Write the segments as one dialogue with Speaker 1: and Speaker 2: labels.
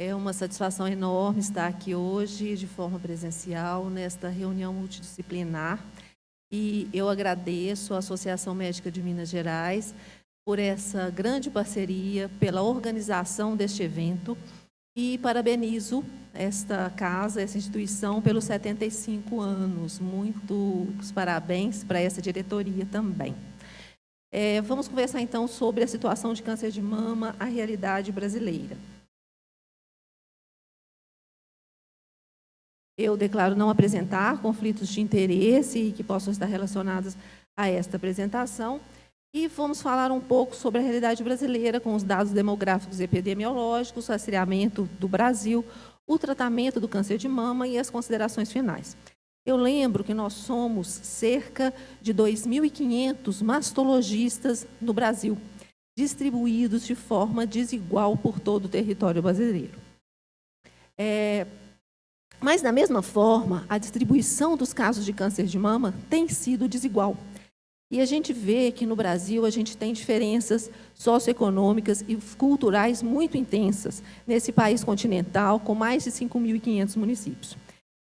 Speaker 1: É uma satisfação enorme estar aqui hoje, de forma presencial, nesta reunião multidisciplinar. E eu agradeço à Associação Médica de Minas Gerais por essa grande parceria, pela organização deste evento, e parabenizo esta casa, essa instituição, pelos 75 anos. Muitos parabéns para essa diretoria também. Vamos conversar, então, sobre a situação de câncer de mama, a realidade brasileira. Eu declaro não apresentar conflitos de interesse que possam estar relacionados a esta apresentação. E vamos falar um pouco sobre a realidade brasileira, com os dados demográficos e epidemiológicos, o rastreamento do Brasil, o tratamento do câncer de mama e as considerações finais. Eu lembro que nós somos cerca de 2.500 mastologistas no Brasil, distribuídos de forma desigual por todo o território brasileiro. Mas, da mesma forma, a distribuição dos casos de câncer de mama tem sido desigual. E a gente vê que no Brasil a gente tem diferenças socioeconômicas e culturais muito intensas nesse país continental, com mais de 5.500 municípios.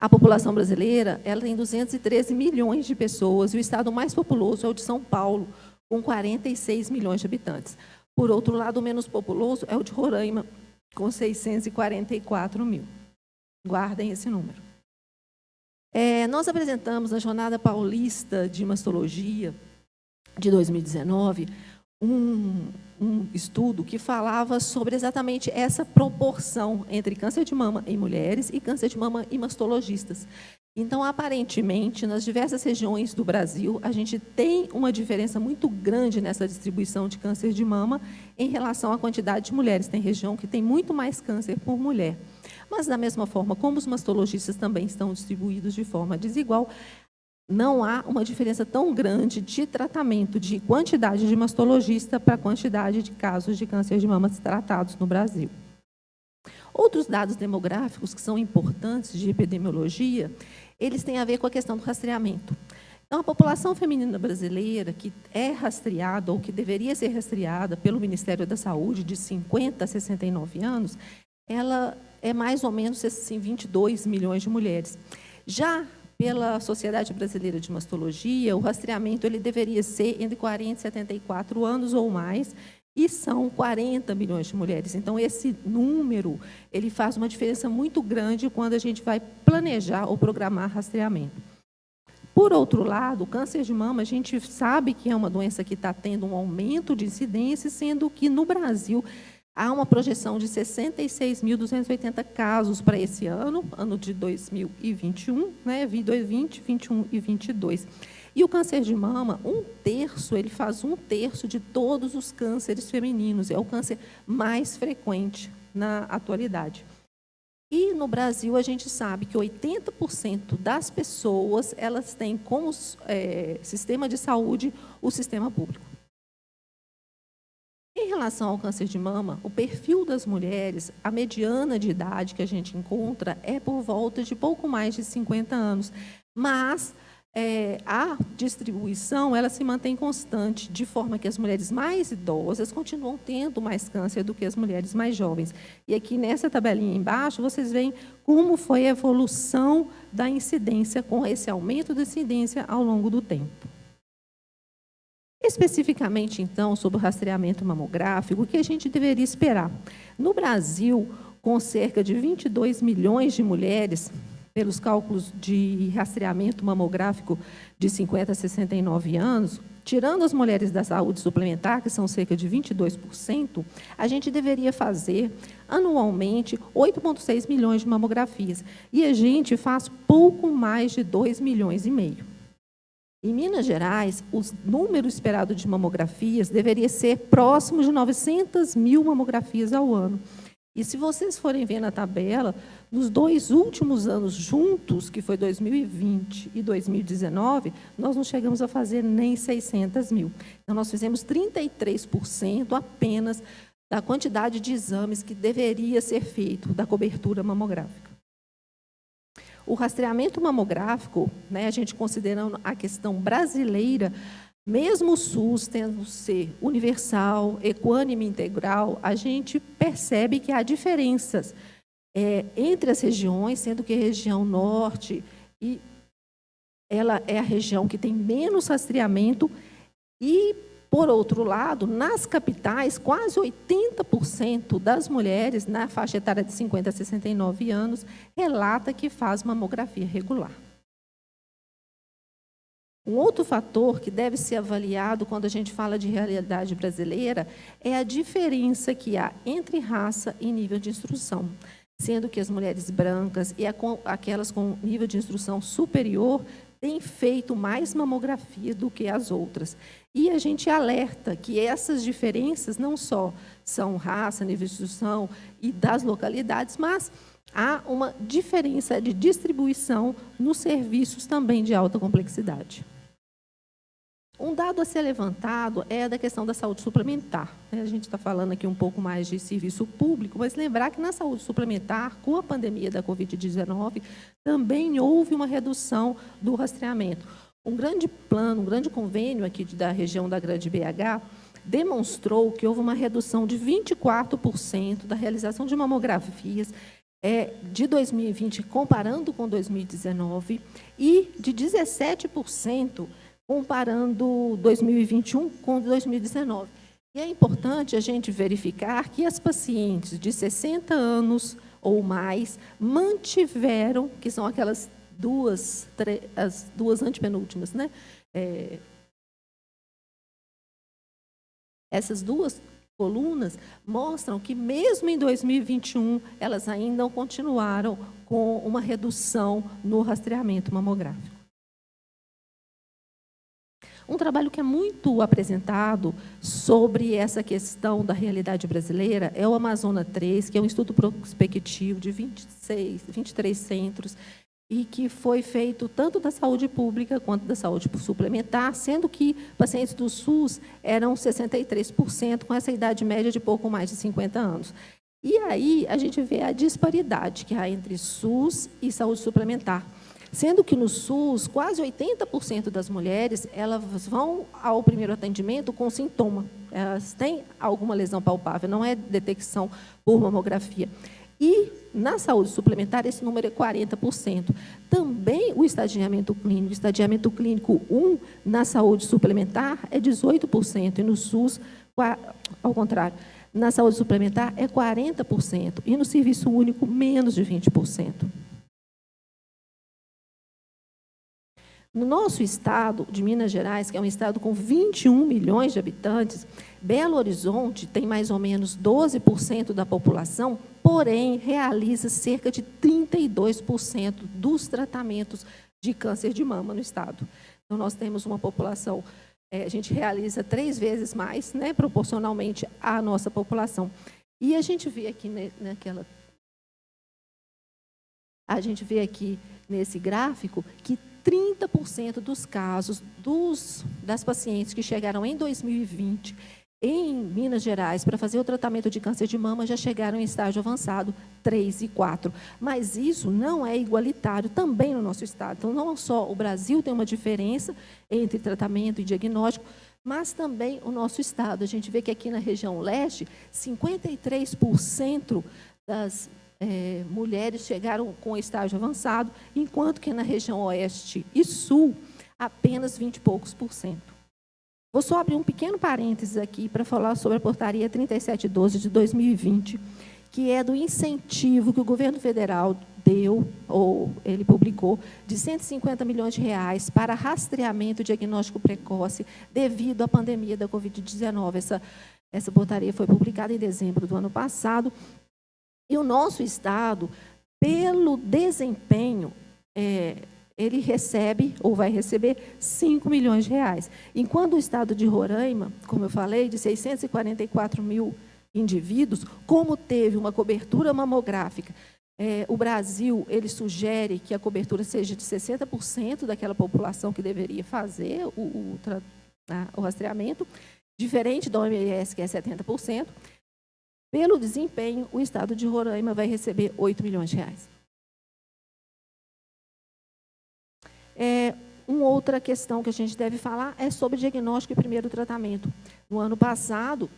Speaker 1: A população brasileira ela tem 213 milhões de pessoas, e o estado mais populoso é o de São Paulo, com 46 milhões de habitantes. Por outro lado, o menos populoso é o de Roraima, com 644 mil. Guardem esse número. Nós apresentamos na Jornada Paulista de Mastologia de 2019 um estudo que falava sobre exatamente essa proporção entre câncer de mama em mulheres e câncer de mama em mastologistas. Então, aparentemente, nas diversas regiões do Brasil, a gente tem uma diferença muito grande nessa distribuição de câncer de mama em relação à quantidade de mulheres. Tem região que tem muito mais câncer por mulher. Mas, da mesma forma, como os mastologistas também estão distribuídos de forma desigual, não há uma diferença tão grande de tratamento, de quantidade de mastologista para a quantidade de casos de câncer de mama tratados no Brasil. Outros dados demográficos que são importantes de epidemiologia, eles têm a ver com a questão do rastreamento. Então, a população feminina brasileira que é rastreada ou que deveria ser rastreada pelo Ministério da Saúde de 50 a 69 anos, ela é mais ou menos assim, 22 milhões de mulheres. Já pela Sociedade Brasileira de Mastologia, o rastreamento ele deveria ser entre 40 e 74 anos ou mais, e são 40 milhões de mulheres. Então, esse número ele faz uma diferença muito grande quando a gente vai planejar ou programar rastreamento. Por outro lado, o câncer de mama, a gente sabe que é uma doença que está tendo um aumento de incidência, sendo que no Brasil há uma projeção de 66.280 casos para esse ano de 2021, né, 2020, 21 e 22. E o câncer de mama, ele faz 1/3 de todos os cânceres femininos, é o câncer mais frequente na atualidade. E no Brasil, a gente sabe que 80% das pessoas, elas têm como sistema de saúde o sistema público. Em relação ao câncer de mama, o perfil das mulheres, a mediana de idade que a gente encontra é por volta de pouco mais de 50 anos, mas a distribuição ela se mantém constante, de forma que as mulheres mais idosas continuam tendo mais câncer do que as mulheres mais jovens. E aqui nessa tabelinha embaixo, vocês veem como foi a evolução da incidência, com esse aumento da incidência ao longo do tempo. Especificamente, então, sobre o rastreamento mamográfico, o que a gente deveria esperar? No Brasil, com cerca de 22 milhões de mulheres, pelos cálculos de rastreamento mamográfico de 50 a 69 anos, tirando as mulheres da saúde suplementar, que são cerca de 22%, a gente deveria fazer, anualmente, 8,6 milhões de mamografias. E a gente faz pouco mais de 2,5 milhões. Em Minas Gerais, o número esperado de mamografias deveria ser próximo de 900 mil mamografias ao ano. E se vocês forem ver na tabela, nos 2 últimos anos juntos, que foi 2020 e 2019, nós não chegamos a fazer nem 600 mil. Então, nós fizemos 33% apenas da quantidade de exames que deveria ser feito da cobertura mamográfica. O rastreamento mamográfico, né, a gente considerando a questão brasileira, mesmo o SUS tendo ser universal, equânime, integral, a gente percebe que há diferenças entre as regiões, sendo que a região norte ela é a região que tem menos rastreamento e, por outro lado, nas capitais, quase 80% das mulheres na faixa etária de 50 a 69 anos relata que faz mamografia regular. Um outro fator que deve ser avaliado quando a gente fala de realidade brasileira é a diferença que há entre raça e nível de instrução, sendo que as mulheres brancas e aquelas com nível de instrução superior têm feito mais mamografia do que as outras. E a gente alerta que essas diferenças não só são raça, nível de instrução e das localidades, mas há uma diferença de distribuição nos serviços também de alta complexidade. Um dado a ser levantado é da questão da saúde suplementar. A gente está falando aqui um pouco mais de serviço público, mas lembrar que na saúde suplementar, com a pandemia da Covid-19, também houve uma redução do rastreamento. Um grande plano, um grande convênio aqui da região da Grande BH demonstrou que houve uma redução de 24% da realização de mamografias de 2020, comparando com 2019, e de 17% comparando 2021 com 2019. E é importante a gente verificar que as pacientes de 60 anos ou mais mantiveram, que são aquelas as duas antepenúltimas, né? Essas duas colunas mostram que, mesmo em 2021, elas ainda continuaram com uma redução no rastreamento mamográfico. Um trabalho que é muito apresentado sobre essa questão da realidade brasileira é o Amazônia 3, que é um estudo prospectivo de 23 centros, e que foi feito tanto da saúde pública quanto da saúde suplementar, sendo que pacientes do SUS eram 63%, com essa idade média de pouco mais de 50 anos. E aí a gente vê a disparidade que há entre SUS e saúde suplementar. Sendo que no SUS, quase 80% das mulheres, elas vão ao primeiro atendimento com sintoma. Elas têm alguma lesão palpável, não é detecção por mamografia. E na saúde suplementar, esse número é 40%. Também o estadiamento clínico 1 na saúde suplementar é 18%, e no SUS, ao contrário, na saúde suplementar é 40%, e no serviço único, menos de 20%. No nosso estado de Minas Gerais, que é um estado com 21 milhões de habitantes, Belo Horizonte tem mais ou menos 12% da população, porém realiza cerca de 32% dos tratamentos de câncer de mama no estado. Então, nós temos uma população, a gente realiza 3 vezes mais, né, proporcionalmente à nossa população. E a gente vê aqui nesse gráfico que 30% dos casos das pacientes que chegaram em 2020 em Minas Gerais para fazer o tratamento de câncer de mama já chegaram em estágio avançado 3 e 4. Mas isso não é igualitário também no nosso estado. Então, não só o Brasil tem uma diferença entre tratamento e diagnóstico, mas também o nosso estado. A gente vê que aqui na região leste, 53% das mulheres chegaram com estágio avançado, enquanto que na região oeste e sul, apenas 20 e poucos %. Vou só abrir um pequeno parênteses aqui para falar sobre a portaria 3712 de 2020, que é do incentivo que o governo federal deu, ou ele publicou, de R$150 milhões para rastreamento e diagnóstico precoce devido à pandemia da Covid-19. Essa portaria foi publicada em dezembro do ano passado. E o nosso estado, pelo desempenho, ele recebe, ou vai receber, R$5 milhões. Enquanto o estado de Roraima, como eu falei, de 644 mil indivíduos, como teve uma cobertura mamográfica, o Brasil, ele sugere que a cobertura seja de 60% daquela população que deveria fazer o rastreamento, diferente da OMS, que é 70%. Pelo desempenho, o estado de Roraima vai receber R$8 milhões. Uma outra questão que a gente deve falar é sobre diagnóstico e primeiro tratamento. No ano passado,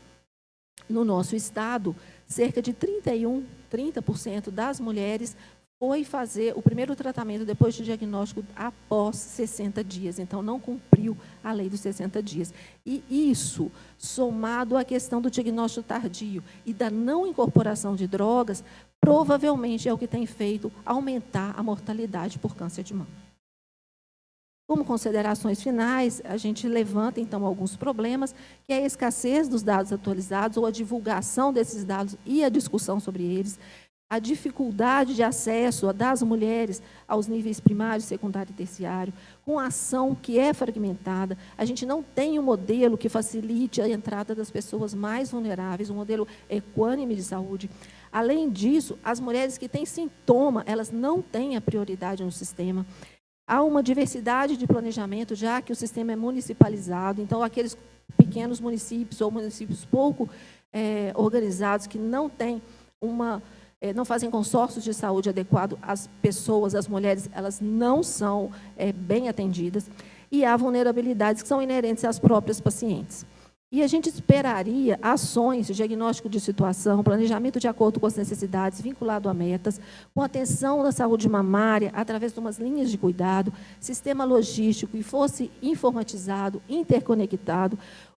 Speaker 1: no nosso estado, cerca de 30% das mulheres foi fazer o primeiro tratamento depois do diagnóstico após 60 dias. Então, não cumpriu a lei dos 60 dias. E isso, somado à questão do diagnóstico tardio e da não incorporação de drogas, provavelmente é o que tem feito aumentar a mortalidade por câncer de mama. Como considerações finais, a gente levanta, então, alguns problemas, que é a escassez dos dados atualizados ou a divulgação desses dados e a discussão sobre eles, a dificuldade de acesso das mulheres aos níveis primário, secundário e terciário, com a ação que é fragmentada. A gente não tem um modelo que facilite a entrada das pessoas mais vulneráveis, um modelo equânime de saúde. Além disso, as mulheres que têm sintoma, elas não têm a prioridade no sistema. Há uma diversidade de planejamento, já que o sistema é municipalizado, então aqueles pequenos municípios ou municípios pouco organizados que não têm não fazem consórcios de saúde adequado, as pessoas, as mulheres, elas não são bem atendidas, e há vulnerabilidades que são inerentes às próprias pacientes. E a gente esperaria ações de diagnóstico de situação, planejamento de acordo com as necessidades, vinculado a metas, com atenção na saúde mamária, através de umas linhas de cuidado, sistema logístico que fosse informatizado, interconectado,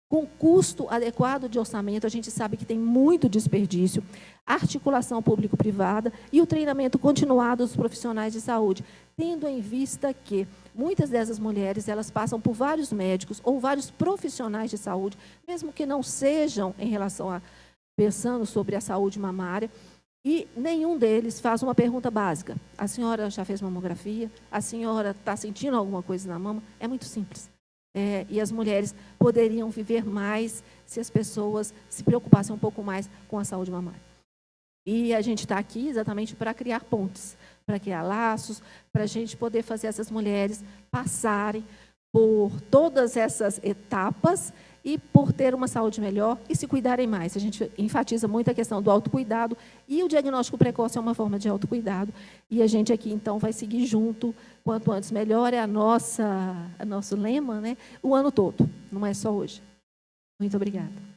Speaker 1: com custo adequado de orçamento. A gente sabe que tem muito desperdício, articulação público-privada e o treinamento continuado dos profissionais de saúde, tendo em vista que muitas dessas mulheres, elas passam por vários médicos ou vários profissionais de saúde, mesmo que não sejam em relação a pensando sobre a saúde mamária, e nenhum deles faz uma pergunta básica. A senhora já fez mamografia? A senhora está sentindo alguma coisa na mama? É muito simples. E as mulheres poderiam viver mais se as pessoas se preocupassem um pouco mais com a saúde mamária. E a gente está aqui exatamente para criar pontes, para criar laços, para a gente poder fazer essas mulheres passarem por todas essas etapas e por ter uma saúde melhor e se cuidarem mais. A gente enfatiza muito a questão do autocuidado e o diagnóstico precoce é uma forma de autocuidado. E a gente aqui, então, vai seguir junto, quanto antes melhor, é nosso lema, né? O ano todo, não é só hoje. Muito obrigada.